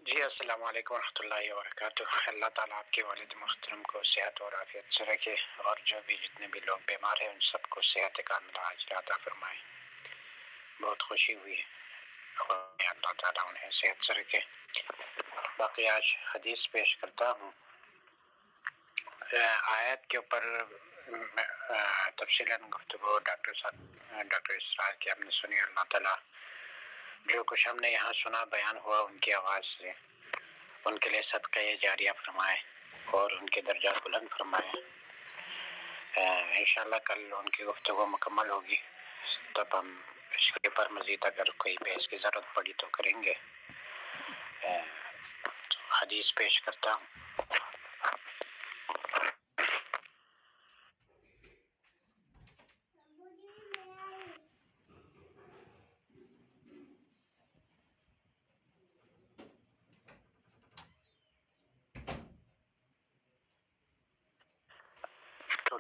جی السلام علیکم ورحمۃ اللہ وبرکاتہ۔ اللہ تعالیٰ آپ کے والد محترم کو صحت اور عافیت سے رکھے، اور جو بھی جتنے بھی لوگ بیمار ہیں ان سب کو صحت کاملہ عاجلہ عطا فرمائے۔ بہت خوشی ہوئی اور اللہ تعالیٰ انہیں صحت سے رکھے۔ باقی آج حدیث پیش کرتا ہوں۔ آیت کے اوپر تفصیلاً گفتگو ڈاکٹر اسرار کی ہم نے سنی۔ اللہ تعالیٰ جو کچھ ہم نے یہاں سنا بیان ہوا ان کی آواز سے، ان کے لیے صدقہ جاریہ فرمائے اور ان کے درجات بلند فرمائے۔ انشاءاللہ کل ان کی گفتگو مکمل ہوگی، تب ہم اس کے اوپر مزید اگر کوئی بحث کی ضرورت پڑی تو کریں گے۔ حدیث پیش کرتا ہوں۔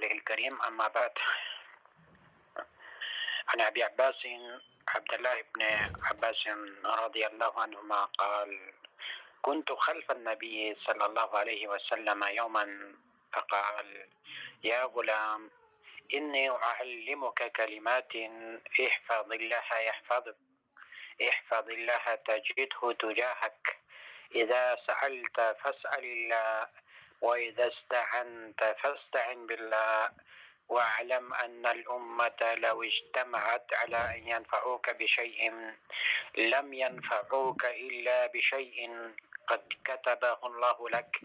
الكريم أما بعد، عن أبي عباس عبد الله بن عباس رضي الله عنهما قال: كنت خلف النبي صلى الله عليه وسلم يوما فقال: يا غلام إني أعلمك كلمات احفظ الله يحفظك، احفظ الله تجده تجاهك، إذا سألت فاسأل الله، وإذا استعنت فاستعن بالله، واعلم أن الأمة لو اجتمعت على أن ينفعوك بشيء لم ينفعوك إلا بشيء قد كتبه الله لك،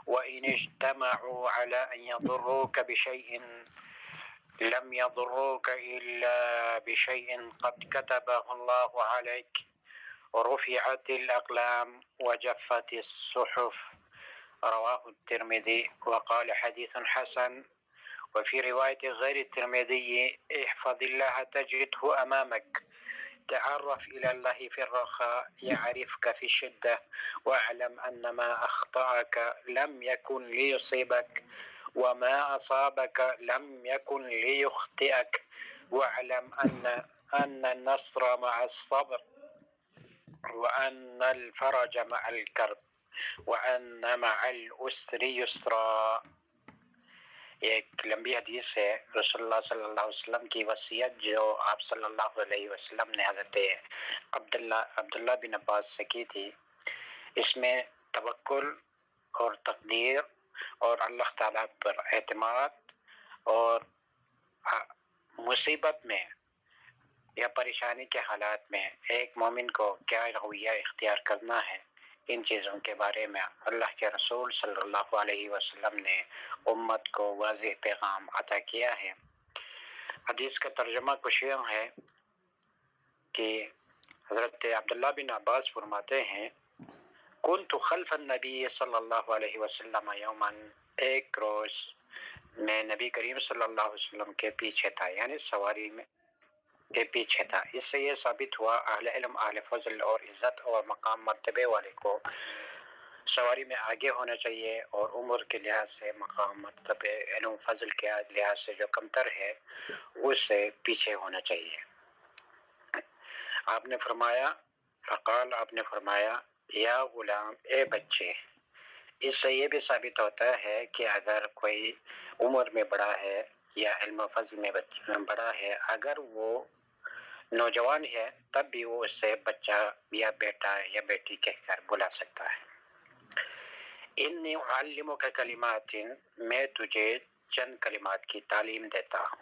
وإن اجتمعوا على أن يضروك بشيء لم يضروك إلا بشيء قد كتبه الله عليك، ورفعت الأقلام وجفت الصحف، رواه الترمذي وقال حديث حسن. وفي رواية غير الترمذي: احفظ الله تجده أمامك، تعرف إلى الله في الرخاء يعرفك في الشدة، واعلم أن ما أخطأك لم يكن ليصيبك، وما أصابك لم يكن ليخطئك، واعلم أن النصر مع الصبر، وأن الفرج مع الكرب، وأن مع العسر يسرا۔ ایک لمبی حدیث ہے رسول اللہ صلی اللہ علیہ وسلم کی وصیت جو آپ صلی اللہ علیہ وسلم نے حضرت عبداللہ بن عباس سے کی تھی۔ اس میں توکل اور تقدیر اور اللہ تعالیٰ پر اعتماد اور مصیبت میں یا پریشانی کے حالات میں ایک مومن کو کیا رویہ اختیار کرنا ہے، ان چیزوں کے بارے میں اللہ کے رسول صلی اللہ علیہ وسلم نے امت کو واضح پیغام عطا کیا ہے۔ حدیث کا ترجمہ کچھ یوں ہے کہ حضرت عبداللہ بن عباس فرماتے ہیں: کنت خلف النبی صلی اللہ علیہ وسلم یوما، ایک روز میں نبی کریم صلی اللہ علیہ وسلم کے پیچھے تھا، یعنی سواری میں کے پیچھے تھا۔ اس سے یہ ثابت ہوا اہل علم، اہل فضل اور عزت اور مقام مرتبے والے کو سواری میں آگے ہونا چاہیے، اور عمر کے لحاظ سے، مقام مرتبے علم فضل کے لحاظ سے جو کمتر ہے اس سے پیچھے ہونا چاہیے۔ آپ نے فرمایا، فقال، آپ نے فرمایا: یا غلام، اے بچے۔ اس سے یہ بھی ثابت ہوتا ہے کہ اگر کوئی عمر میں بڑا ہے یا علم و فضل میں بڑا ہے، اگر وہ نوجوان ہے تب بھی وہ اس سے بچہ یا بیٹا یا بیٹی کہہ کر بلا سکتا ہے۔ انی اعلمک کلمات، میں تجھے چند کلمات کی تعلیم دیتا ہوں۔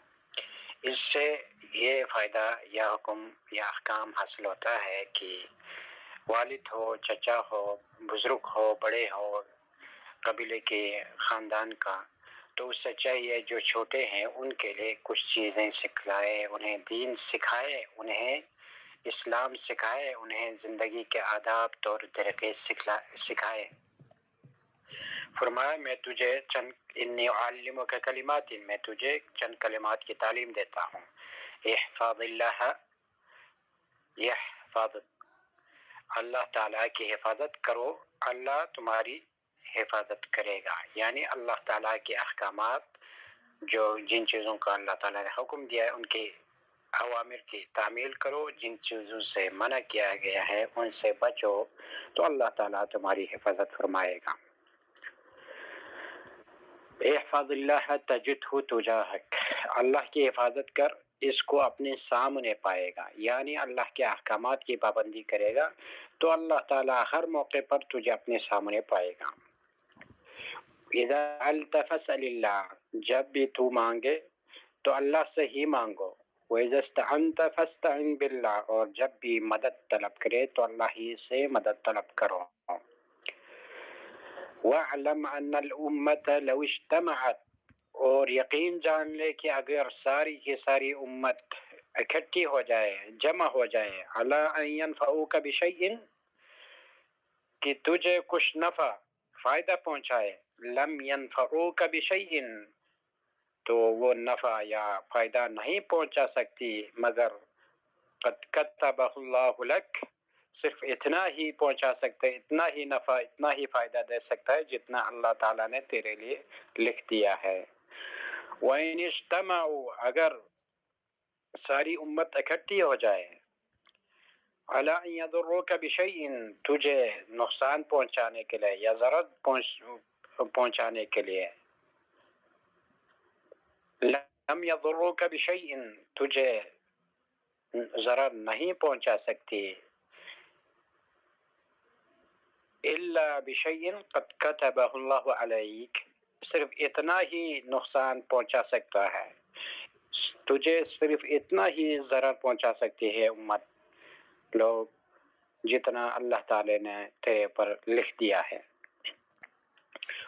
اس سے یہ فائدہ یا حکم یا احکام حاصل ہوتا ہے کہ والد ہو، چچا ہو، بزرگ ہو، بڑے ہو، قبیلے کے خاندان کا، تو اس سے چاہیے جو چھوٹے ہیں ان کے لیے کچھ چیزیں سکھلائے، انہیں دین سکھائے، انہیں اسلام سکھائے، انہیں زندگی کے آداب طور طریقے سکھائے۔ فرمایا: میں تجھے انی اعلمک کلمات، میں تجھے چند کلمات کی تعلیم دیتا ہوں۔ احفظ اللہ یحفظک، اللہ تعالیٰ کی حفاظت کرو، اللہ تمہاری حفاظت کرے گا۔ یعنی اللہ تعالیٰ کے احکامات، جو جن چیزوں کا اللہ تعالیٰ نے حکم دیا ہے ان کی اوامر کی تعمیل کرو، جن چیزوں سے منع کیا گیا ہے ان سے بچو، تو اللہ تعالیٰ تمہاری حفاظت فرمائے گا۔ احفظ اللہ تجدہ تجاہک، اللہ کی حفاظت کر، اس کو اپنے سامنے پائے گا، یعنی اللہ کے احکامات کی پابندی کرے گا تو اللہ تعالیٰ ہر موقع پر تجھے اپنے سامنے پائے گا۔ اذا سألت فاسأل اللہ، جب بھی تو مانگے تو اللہ سے ہی مانگو۔ وَإِذَا اسْتَعَنْتَ فَاسْتَعِنْ بِاللَّهِ، اور جب بھی مدد طلب کرے تو اللہ ہی سے مدد طلب کرو۔ وَاعْلَمْ أَنَّ الْأُمَّةَ لَوْ اجْتَمَعَتْ، اور یقین جان لے کہ اگر ساری کی ساری امت اکٹھی ہو جائے، جمع ہو جائے، عَلَىٰ أَن يَنْفَعُوكَ بِشَيْءٍ، کہ تجھے کچھ نفع فائدہ پہنچائے، لَمْ يَنْفَعُوكَ بِشَيْءٍ، تو وہ نفع یا فائدہ نہیں پہنچا سکتی مگر قد کتبہ اللہ لک، صرف اتنا ہی پہنچا سکتے، اتنا ہی نفع، اتنا ہی فائدہ دے سکتا ہے جتنا اللہ تعالیٰ نے تیرے لیے لکھ دیا ہے۔ وَإِنِ اجْتَمَعُوا، اگر ساری امت اکٹھی ہو جائے، عَلَىٰ أَن يَضُرُّوكَ بِشَيْءٍ، تجھے نقصان پہنچانے کے لیے یا ضرر پہنچانے کے لیے، لم يضروك بشيء، تجھے ضرر نہیں پہنچا سکتی، الا بشيء قد كتبه الله عليك، صرف اتنا ہی نقصان پہنچا سکتا ہے، تجھے صرف اتنا ہی ضرر پہنچا سکتی ہے امت لوگ جتنا اللہ تعالی نے تیرے پر لکھ دیا ہے۔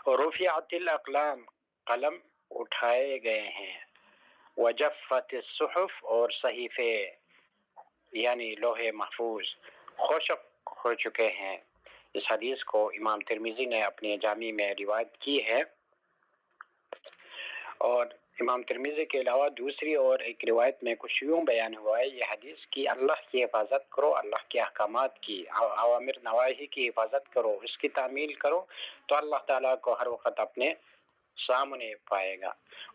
اور رفعت الاقلام، قلم اٹھائے گئے ہیں، وجفت الصحف، اور صحیفے یعنی لوح محفوظ خشک ہو چکے ہیں۔ اس حدیث کو امام ترمذی نے اپنے جامع میں روایت کی ہے، اور امام ترمذی کے علاوہ دوسری اور ایک روایت میں کچھ یوں بیان ہوا ہے یہ حدیث کی اللہ کی حفاظت کرو، اللہ کے احکامات کی، اوامر نواہی کی حفاظت کرو، اس کی تعمیل کرو تو اللہ تعالیٰ کو ہر وقت اپنے سامنے پائے گا۔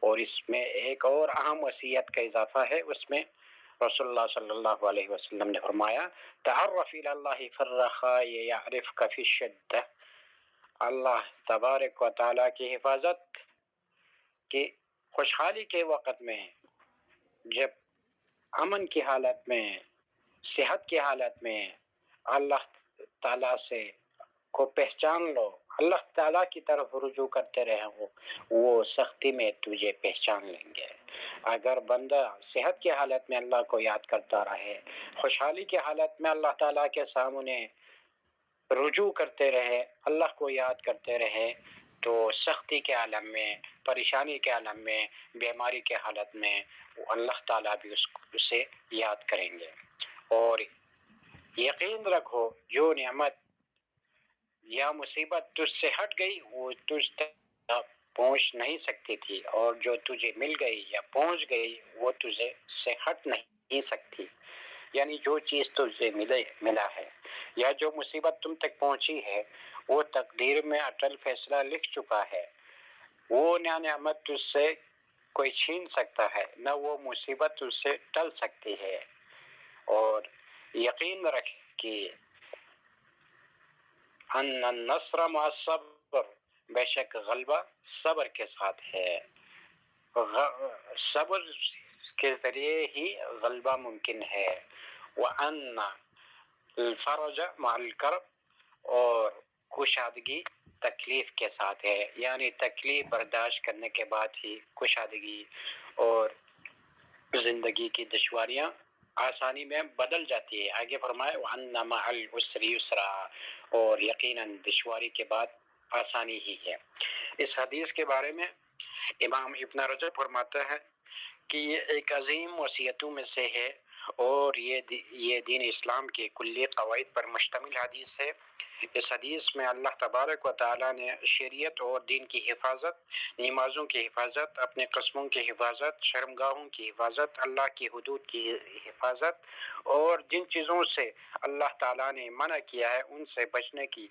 اور اس میں ایک اور اہم وصیت کا اضافہ ہے، اس میں رسول اللہ صلی اللہ علیہ وسلم نے فرمایا تعرف الی اللہ فی الرخاء یعرفک فی الشدہ، اللہ تبارک و تعالیٰ کی حفاظت کہ خوشحالی کے وقت میں، جب امن کی حالت میں، صحت کی حالت میں اللہ تعالیٰ سے کو پہچان لو، اللہ تعالیٰ کی طرف رجوع کرتے رہو، وہ سختی میں تجھے پہچان لیں گے۔ اگر بندہ صحت کی حالت میں اللہ کو یاد کرتا رہے، خوشحالی کی حالت میں اللہ تعالیٰ کے سامنے رجوع کرتے رہے، اللہ کو یاد کرتے رہے، تو سختی کے عالم میں، پریشانی کے عالم میں، بیماری کے حالت میں اللہ تعالیٰ بھی اسے یاد کریں گے۔ اور یقین رکھو جو نعمت یا مصیبت تجھ سے ہٹ گئی وہ تجھ تک پہنچ نہیں سکتی تھی، اور جو تجھے مل گئی یا پہنچ گئی وہ تجھے سے ہٹ نہیں سکتی، یعنی جو چیز تجھے ملا ہے یا جو مصیبت تم تک پہنچی ہے وہ تقدیر میں اٹل فیصلہ لکھ چکا ہے، وہ نعمت تجھ سے کوئی چھین سکتا ہے، نہ وہ مصیبت تجھ سے ٹل سکتی ہے۔ اور یقین رکھ کہ ان النصر مع الصبر، بے شک غلبہ صبر کے ساتھ ہے، صبر کے ذریعے ہی غلبہ ممکن ہے۔ وَأَنَّ الْفَرَجَ مَعَ الْكَرْبِ، اور کشادگی تکلیف کے ساتھ ہے، یعنی تکلیف برداشت کرنے کے بعد ہی کشادگی اور زندگی کی دشواریاں آسانی میں بدل جاتی ہے۔ آگے فرمائے وَأَنَّ مَعَ الْعُسْرِ يُسْرًا، اور یقیناً دشواری کے بعد آسانی ہی ہے۔ اس حدیث کے بارے میں امام ابن رجب فرماتا ہے کہ یہ ایک عظیم وصیتوں میں سے ہے، اور یہ دین اسلام کے کلی قواعد پر مشتمل حدیث ہے۔ اس حدیث میں اللہ تبارک و تعالیٰ نے شریعت اور دین کی حفاظت، نمازوں کی حفاظت، اپنے قسموں کی حفاظت، شرمگاہوں کی حفاظت، اللہ کی حدود کی حفاظت، اور جن چیزوں سے اللہ تعالیٰ نے منع کیا ہے ان سے بچنے کی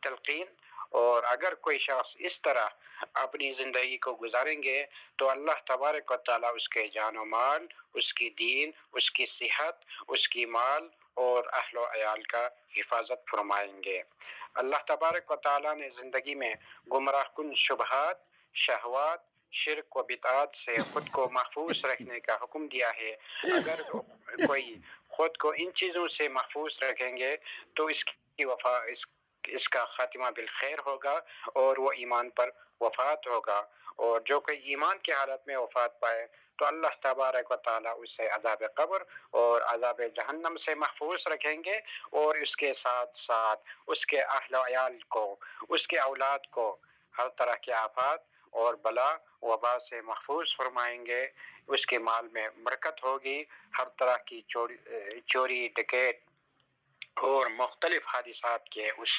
تلقین اور اگر کوئی شخص اس طرح اپنی زندگی کو گزاریں گے تو اللہ تبارک و تعالیٰ اس کے جان و مال، اس کی دین، اس کی صحت، اس کی مال اور اہل و عیال کا حفاظت فرمائیں گے۔ اللہ تبارک و تعالیٰ نے زندگی میں گمراہ کن شبہات، شہوات، شرک و بدعات سے خود کو محفوظ رکھنے کا حکم دیا ہے۔ اگر کوئی خود کو ان چیزوں سے محفوظ رکھیں گے تو اس کا خاتمہ بالخیر ہوگا اور وہ ایمان پر وفات ہوگا، اور جو کوئی ایمان کی حالت میں وفات پائے تو اللہ تبارک و تعالیٰ اسے عذاب قبر اور عذاب جہنم سے محفوظ رکھیں گے، اور اس کے ساتھ ساتھ اس کے اہل و عیال کو، اس کے اولاد کو ہر طرح کے آفات اور بلا وبا سے محفوظ فرمائیں گے۔ اس کے مال میں برکت ہوگی، ہر طرح کی چوری ڈکیت اور مختلف حادثات کے اس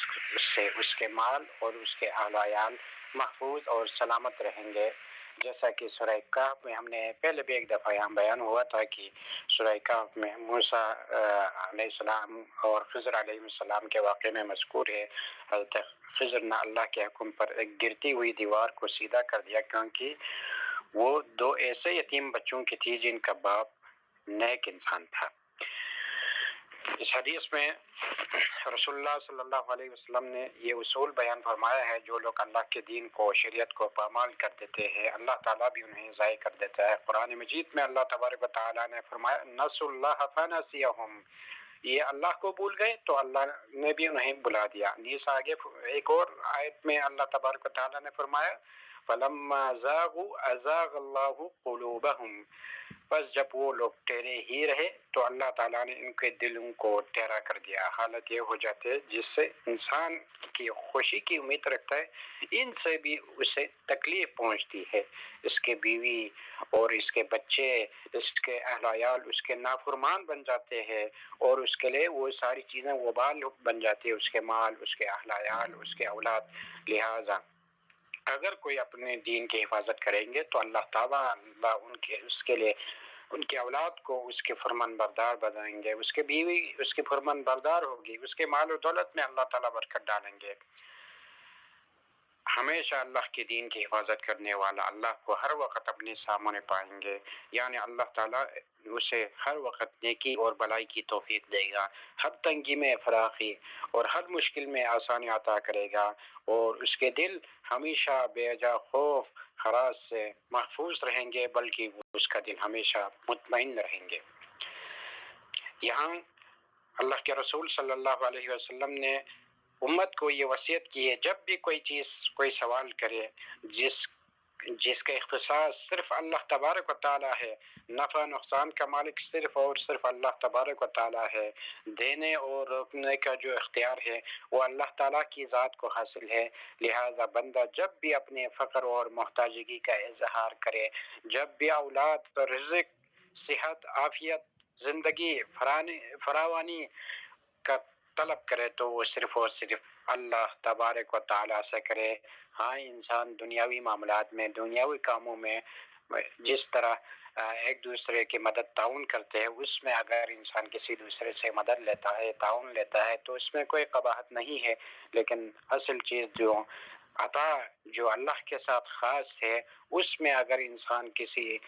سے اس کے مال اور اس کے اہل و عیال محفوظ اور سلامت رہیں گے۔ جیسا کہ سورہ کہف میں ہم نے پہلے بھی ایک دفعہ یہاں بیان ہوا تھا کہ سورہ کہف میں موسیٰ علیہ السلام اور خضر علیہ السلام کے واقعے میں مذکور ہے۔ حضرت خضر نے اللہ کے حکم پر ایک گرتی ہوئی دیوار کو سیدھا کر دیا، کیونکہ وہ دو ایسے یتیم بچوں کی تھی جن کا باپ نیک انسان تھا۔ اس حدیث میں رسول اللہ صلی اللہ علیہ وسلم نے یہ اصول بیان فرمایا ہے، جو لوگ اللہ کے دین کو، شریعت کو پامال کر دیتے ہیں، اللہ تعالیٰ بھی انہیں ضائع کر دیتا ہے۔ قرآن مجید میں اللہ تبارک و تعالیٰ نے فرمایا نسوا اللہ فنسیہم، یہ اللہ کو بھول گئے تو اللہ نے بھی انہیں بلا دیا۔ اس آگے ایک اور آیت میں اللہ تبارک و تعالیٰ نے فرمایا فلما زاغوا ازاغ اللہ قلوبہم، بس جب وہ لوگ ٹھہرے ہی رہے تو اللہ تعالیٰ نے ان کے دلوں کو ٹھہرا کر دیا۔ حالت یہ ہو جاتی ہے جس سے انسان کی خوشی کی امید رکھتا ہے، ان سے بھی اسے تکلیف پہنچتی ہے۔ اس کے بیوی اور اس کے بچے، اس کے اہل عیال اس کے نافرمان بن جاتے ہیں، اور اس کے لیے وہ ساری چیزیں وبال بن جاتی ہے، اس کے مال، اس کے اہل عیال، اس کے اولاد۔ لہٰذا اگر کوئی اپنے دین کی حفاظت کریں گے تو اللہ تعالیٰ اس کے لیے ان کی اولاد کو اس کے فرمان بردار بنائیں گے، اس کے بیوی اس کی فرمان بردار ہوگی، اس کے مال و دولت میں اللہ تعالیٰ برکت ڈالیں گے۔ ہمیشہ اللہ کے دین کی حفاظت کرنے والا اللہ کو ہر وقت اپنے سامنے پائیں گے، یعنی اللہ تعالیٰ اسے ہر وقت نیکی اور بلائی کی توفیق دے گا، ہر تنگی میں فراخی اور ہر مشکل میں آسانی عطا کرے گا، اور اس کے دل ہمیشہ بے وجہ خوف خراج سے محفوظ رہیں گے، بلکہ اس کا دل ہمیشہ مطمئن رہیں گے۔ یہاں اللہ کے رسول صلی اللہ علیہ وسلم نے امت کو یہ وصیت کی ہے، جب بھی کوئی سوال کرے جس کا اختصاص صرف اللہ تبارک و تعالیٰ ہے، نفع نقصان کا مالک صرف اور صرف اللہ تبارک و تعالیٰ ہے، دینے اور روکنے کا جو اختیار ہے وہ اللہ تعالیٰ کی ذات کو حاصل ہے، لہذا بندہ جب بھی اپنے فقر اور محتاجگی کا اظہار کرے، جب بھی اولاد، رزق، صحت، عافیت، زندگی، فراوانی کا طلب کرے تو وہ صرف اور صرف اللہ تبارک و تعالیٰ سے کرے۔ ہاں، انسان دنیاوی معاملات میں، دنیاوی کاموں میں جس طرح ایک دوسرے کی مدد تعاون کرتے ہیں، اس میں اگر انسان کسی دوسرے سے مدد لیتا ہے، تعاون لیتا ہے تو اس میں کوئی قباحت نہیں ہے، لیکن اصل چیز جو عطا جو اللہ کے ساتھ خاص ہے، اس میں اگر انسان کسی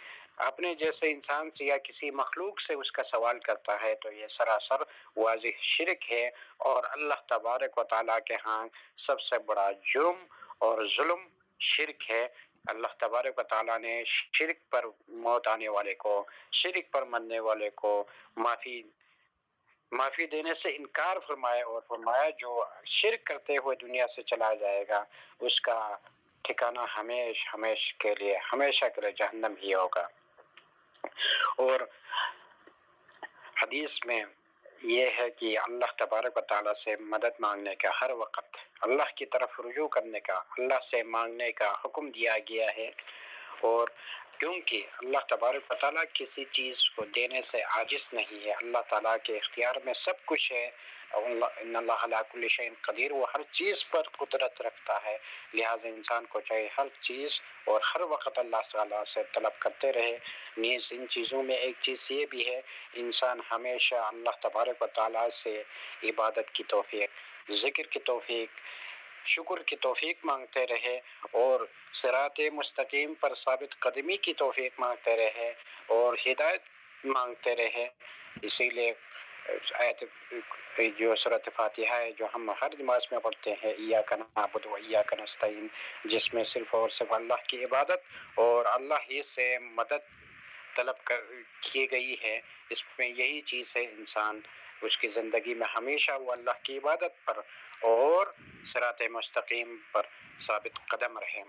اپنے جیسے انسان سے یا کسی مخلوق سے اس کا سوال کرتا ہے تو یہ سراسر واضح شرک ہے، اور اللہ تبارک و تعالیٰ کے ہاں سب سے بڑا جرم اور ظلم شرک ہے۔ اللہ تبارک و تعالیٰ نے شرک پر موت آنے والے کو، شرک پر مرنے والے کو معافی دینے سے انکار فرمایا، اور فرمایا جو شرک کرتے ہوئے دنیا سے چلا جائے گا اس کا ٹھکانہ ہمیشہ کے لیے جہنم ہی ہوگا۔ اور حدیث میں یہ ہے کہ اللہ تبارک و تعالیٰ سے مدد مانگنے کا، ہر وقت اللہ کی طرف رجوع کرنے کا، اللہ سے مانگنے کا حکم دیا گیا ہے، اور کیونکہ اللہ تبارک و تعالیٰ کسی چیز کو دینے سے عاجز نہیں ہے، اللہ تعالیٰ کے اختیار میں سب کچھ ہے، ان اللہ علی کل شیء قدیر، وہ ہر چیز پر قدرت رکھتا ہے، لہٰذا انسان کو چاہے ہر چیز اور ہر وقت اللہ تعالیٰ سے طلب کرتے رہے۔ نیز ان چیزوں میں ایک چیز یہ بھی ہے، انسان ہمیشہ اللہ تبارک و تعالیٰ سے عبادت کی توفیق، ذکر کی توفیق، شکر کی توفیق مانگتے رہے اور صراط مستقیم پر ثابت قدمی کی توفیق مانگتے رہے اور ہدایت مانگتے رہے۔ اسی لیے آیت جو سورۃ فاتحہ ہے جو ہم ہر نماز میں پڑھتے ہیں، ایاک نعبد و ایاک نستعین، جس میں صرف اور صرف اللہ کی عبادت اور اللہ ہی سے مدد طلب کی گئی ہے، اس میں یہی چیز ہے انسان اس کی زندگی میں ہمیشہ وہ اللہ کی عبادت پر اور صراط مستقیم پر ثابت قدم رہے۔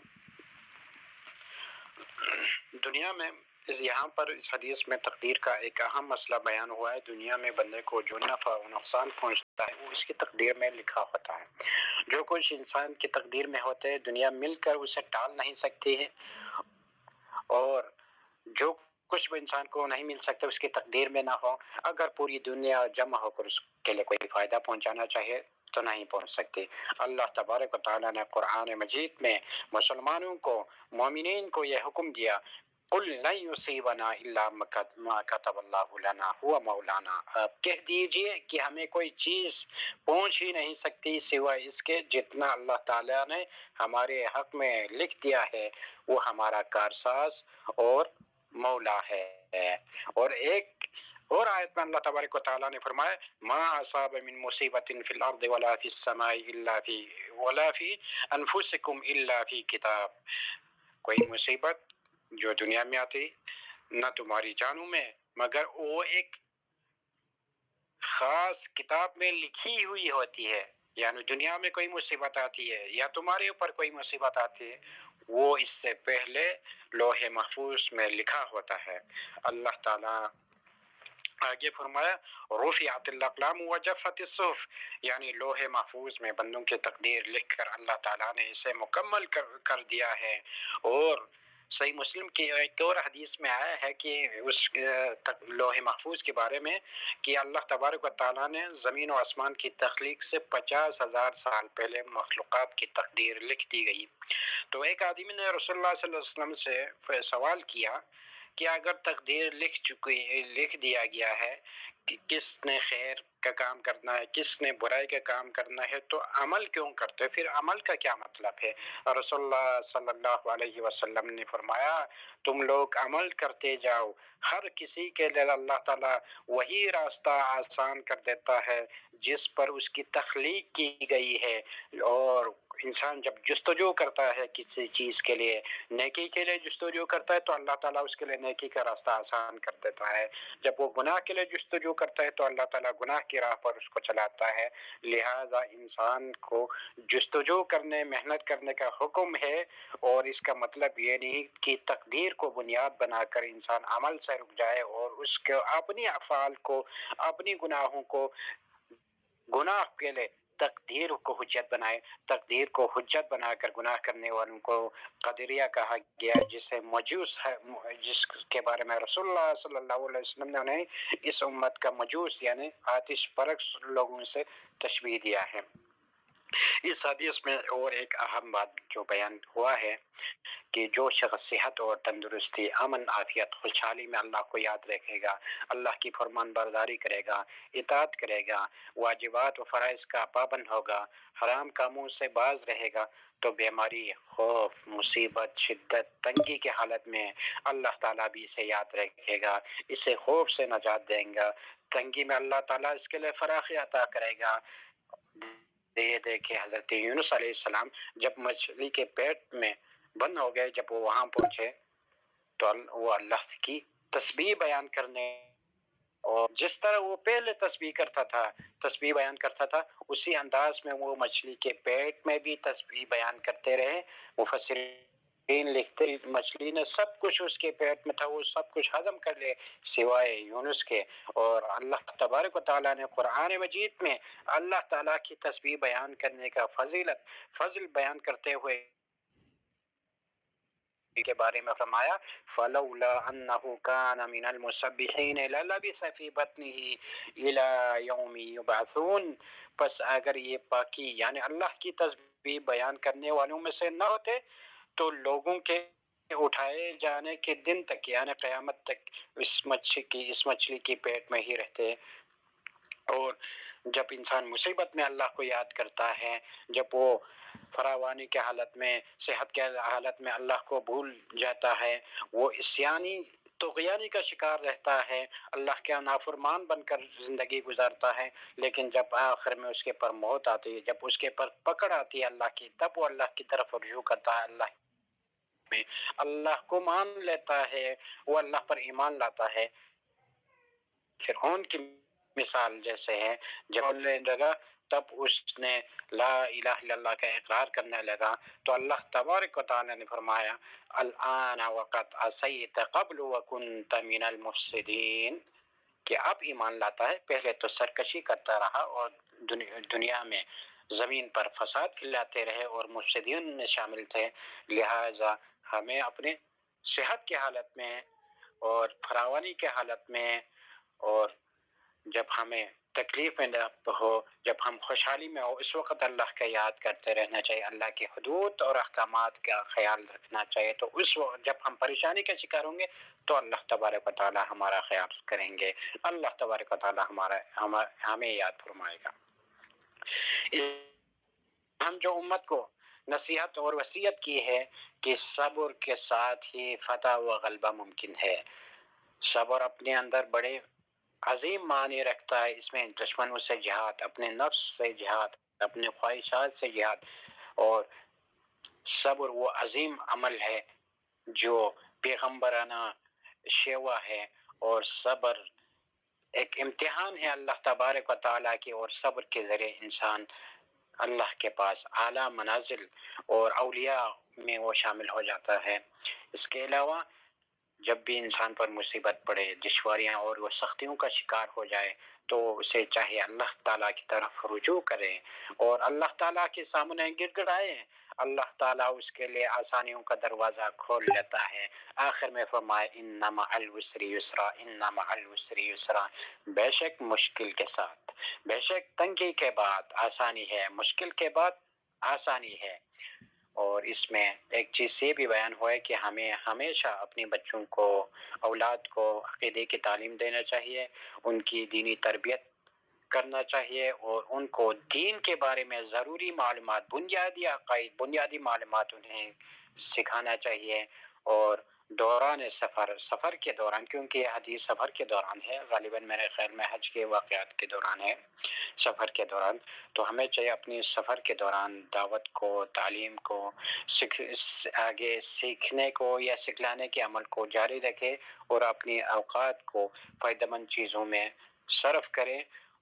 دنیا میں یہاں پر اس حدیث میں تقدیر کا ایک اہم مسئلہ بیان ہوا ہے۔ دنیا میں بندے کو جو نفع و نقصان پہنچتا ہے وہ اس کی تقدیر میں لکھا ہوتا ہے۔ جو کچھ انسان کی تقدیر میں ہوتے ہیں دنیا مل کر اسے ٹال نہیں سکتی ہے، اور جو کچھ بھی انسان کو نہیں مل سکتا اس کی تقدیر میں نہ ہو، اگر پوری دنیا جمع ہو کر اس کے لیے کوئی فائدہ پہنچانا چاہے تو نہیں پہنچ سکتی۔ اللہ تبارک و تعالیٰ نے قرآن مجید میں مسلمانوں کو، مومنین کو یہ حکم دیا، قُلْ لَن يُصِيبَنَا إِلَّا مَا كَتَبَ اللَّهُ لَنَا هُوَ مَوْلَانَا۔ آپ کہہ دیجئے کہ ہمیں کوئی چیز پہنچ ہی نہیں سکتی سوائے اس کے جتنا اللہ تعالیٰ نے ہمارے حق میں لکھ دیا ہے، وہ ہمارا کارساز اور مولا ہے۔ اور ایک اور آیت میں اللہ تبارک و تعالیٰ نے فرمایا ما اصاب من مصیبت فی الارض ولا فی السماء ولا فی انفسکم الا فی کتاب۔ کوئی مصیبت جو دنیا میں آتی نہ تمہاری جانوں میں مگر وہ ایک خاص کتاب میں لکھی ہوئی ہوتی ہے۔ یعنی دنیا میں کوئی مصیبت آتی ہے یا تمہارے اوپر کوئی مصیبت آتی ہے، وہ اس سے پہلے لوح محفوظ میں لکھا ہوتا ہے۔ اللہ تعالیٰ آگے فرمایا رفعت الاقلام وجفت الصحف، یعنی لوح محفوظ میں بندوں کی تقدیر لکھ کر اللہ تعالیٰ نے اسے مکمل کر دیا ہے۔ اور صحیح مسلم کی ایک اور حدیث میں آیا ہے کہ اس لوح محفوظ کے بارے میں کہ اللہ تبارک و تعالیٰ نے زمین و آسمان کی تخلیق سے 50,000 سال پہلے مخلوقات کی تقدیر لکھ دی گئی۔ تو ایک آدمی نے رسول اللہ صلی اللہ علیہ وسلم سے سوال کیا کہ اگر تقدیر لکھ دیا گیا ہے کہ کس نے خیر کا کام کرنا ہے کس نے برائی کا کام کرنا ہے تو عمل کیوں کرتے، پھر عمل کا کیا مطلب ہے؟ رسول اللہ صلی اللہ علیہ وسلم نے فرمایا تم لوگ عمل کرتے جاؤ، ہر کسی کے لیے اللہ تعالیٰ وہی راستہ آسان کر دیتا ہے جس پر اس کی تخلیق کی گئی ہے۔ اور انسان جب جستجو کرتا ہے کسی چیز کے لیے، نیکی کے لیے جستجو کرتا ہے تو اللہ تعالیٰ اس کے لیے نیکی کا راستہ آسان کر دیتا ہے۔ جب وہ گناہ کے لیے جستجو کرتا ہے تو اللہ تعالیٰ گناہ کی راہ پر اس کو چلاتا ہے۔ لہٰذا انسان کو جستجو کرنے، محنت کرنے کا حکم ہے، اور اس کا مطلب یہ نہیں کہ تقدیر کو بنیاد بنا کر انسان عمل سے رک جائے اور اس کو اپنی افعال کو، اپنی گناہوں کو، گناہ کے لیے تقدیر کو حجت بنائے۔ تقدیر کو حجت بنا کر گناہ کرنے والوں کو قدریہ کہا گیا، جسے مجوس ہے، جس کے بارے میں رسول اللہ صلی اللہ علیہ وسلم نے اس امت کا مجوس یعنی آتش پرست لوگوں سے تشبیہ دیا ہے۔ اس حدیث میں اور ایک اہم بات جو بیان ہوا ہے کہ جو شخص صحت اور تندرستی، امن، عافیت، خوشحالی میں اللہ کو یاد رکھے گا، اللہ کی فرمان برداری کرے گا، اطاعت کرے گا، واجبات و فرائض کا پابند ہوگا، حرام کاموں سے باز رہے گا، تو بیماری، خوف، مصیبت، شدت، تنگی کی حالت میں اللہ تعالیٰ بھی اسے یاد رکھے گا، اسے خوف سے نجات دیں گا، تنگی میں اللہ تعالیٰ اس کے لیے فراخی عطا کرے گا۔ یہ دیکھیں حضرت یونس علیہ السلام جب مچھلی کے پیٹ میں بند ہو گئے، جب وہ وہاں پہنچے تو وہ اللہ کی تسبیح بیان کرنے، اور جس طرح وہ پہلے تسبیح بیان کرتا تھا اسی انداز میں وہ مچھلی کے پیٹ میں بھی تسبیح بیان کرتے رہے۔ مفسرین لکھتے مچھلی نے سب کچھ اس کے پیٹ میں تھا، وہ سب کچھ ہضم کر لے سوائے یونس کے۔ اور اللہ تبارک و تعالیٰ نے قرآن مجید میں اللہ تعالیٰ کی تسبیح بیان کرنے کا فضل بیان کرتے ہوئے کے بارے میں فرمایا فلولا انه كان من المسبحين للبث في بطنه الى يوم يبعثون، پس اگر یہ باقی یعنی اللہ کی تسبیح بیان کرنے والوں میں سے نہ ہوتے تو لوگوں کے اٹھائے جانے کے دن تک یعنی قیامت تک اس مچھلی کی پیٹ میں ہی رہتے۔ اور جب انسان مصیبت میں اللہ کو یاد کرتا ہے، جب وہ فراوانی کے حالت میں، صحت کے حالت میں اللہ کو بھول جاتا ہے، وہ عصیانی طغیانی کا شکار رہتا ہے، اللہ کے نافرمان بن کر زندگی گزارتا ہے، لیکن جب آخر میں اس کے پر موت آتی ہے، جب اس کے پر پکڑ آتی ہے اللہ کی، تب وہ اللہ کی طرف رجوع کرتا ہے، اللہ کو مان لیتا ہے، وہ اللہ پر ایمان لاتا ہے۔ فرعون کی مثال جیسے ہے، جب بولنے لگا تب اس نے لا الہ الا اللہ کا اقرار کرنے لگا، تو اللہ تبارک و تعالی نے فرمایا الآن وقد عصیت قبل وکنت من المفسدین، کہ اب ایمان لاتا ہے، پہلے تو سرکشی کرتا رہا اور دنیا میں زمین پر فساد پھیلاتے رہے اور مفسدین میں شامل تھے، لہذا ہمیں اپنے صحت کی حالت میں اور فراوانی کے حالت میں، اور جب ہمیں تکلیف میں ہو، جب ہم خوشحالی میں ہو، اس وقت اللہ کا یاد کرتے رہنا چاہیے، اللہ کی حدود اور احکامات کا خیال رکھنا چاہیے۔ تو اس وقت جب ہم پریشانی کا شکار ہوں گے تو اللہ تبارک و تعالی ہمارا خیال کریں گے، اللہ تبارک و تعالی ہمیں یاد فرمائے گا۔ ہم جو امت کو نصیحت اور وصیت کی ہے کہ صبر کے ساتھ ہی فتح و غلبہ ممکن ہے۔ صبر اپنے اندر بڑے عظیم معنی رکھتا ہے، اس میں دشمنوں سے جہاد، اپنے نفس سے جہاد، اپنے خواہشات سے جہاد، اور صبر وہ عظیم عمل ہے جو پیغمبرانہ شیوا ہے، اور صبر ایک امتحان ہے اللہ تبارک و تعالیٰ کی، اور صبر کے ذریعے انسان اللہ کے پاس اعلیٰ منازل اور اولیاء میں وہ شامل ہو جاتا ہے۔ اس کے علاوہ جب بھی انسان پر مصیبت پڑے، دشواریاں اور وہ سختیوں کا شکار ہو جائے، تو اسے چاہے اللہ تعالیٰ کی طرف رجوع کرے اور اللہ تعالیٰ کے سامنے گر گڑائے، اللہ تعالیٰ اس کے لیے آسانیوں کا دروازہ کھول لیتا ہے۔ آخر میں فرمائے ان مع العسر یسرا، ان مع العسر یسرا، بے شک مشکل کے ساتھ، بے شک تنگی کے بعد آسانی ہے، مشکل کے بعد آسانی ہے۔ اور اس میں ایک چیز یہ بھی بیان ہوا ہے کہ ہمیں ہمیشہ اپنے بچوں کو، اولاد کو عقیدے کی تعلیم دینا چاہیے، ان کی دینی تربیت کرنا چاہیے، اور ان کو دین کے بارے میں ضروری معلومات، بنیادی عقائد، بنیادی معلومات انہیں سکھانا چاہیے۔ اور دوران سفر کے دوران، کیونکہ یہ حدیث سفر کے دوران ہے، غالباً میرے خیال میں حج کے واقعات کے دوران ہے، سفر کے دوران، تو ہمیں چاہیے اپنی سفر کے دوران دعوت کو، تعلیم کو، آگے سیکھنے کو یا سکھلانے کے عمل کو جاری رکھے، اور اپنی اوقات کو فائدہ مند چیزوں میں صرف کرے۔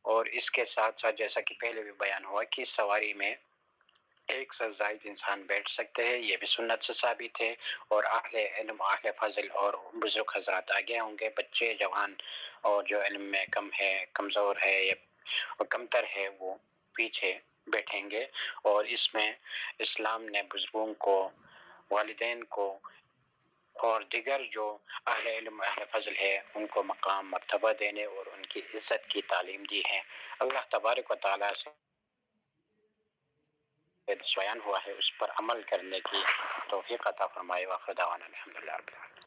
اور اس کے ساتھ ساتھ جیسا کہ پہلے بھی بیان ہوا کہ سواری میں ایک سے زائد انسان بیٹھ سکتے ہیں، یہ بھی سنت سے ثابت ہے، اور اہل علم، اہل فضل اور بزرگ حضرات آگے ہوں گے، بچے، جوان اور جو علم میں کم ہے، کمزور ہے یا کمتر ہے، وہ پیچھے بیٹھیں گے۔ اور اس میں اسلام نے بزرگوں کو، والدین کو اور دیگر جو اہل علم، اہل فضل ہے، ان کو مقام، مرتبہ دینے اور ان کی عزت کی تعلیم دی ہے۔ اللہ تبارک و تعالیٰ سے بیان ہوا ہے اس پر عمل کرنے کی توفیق عطا فرمائے۔ وآخر دعوانا الحمدللہ رب العالمین۔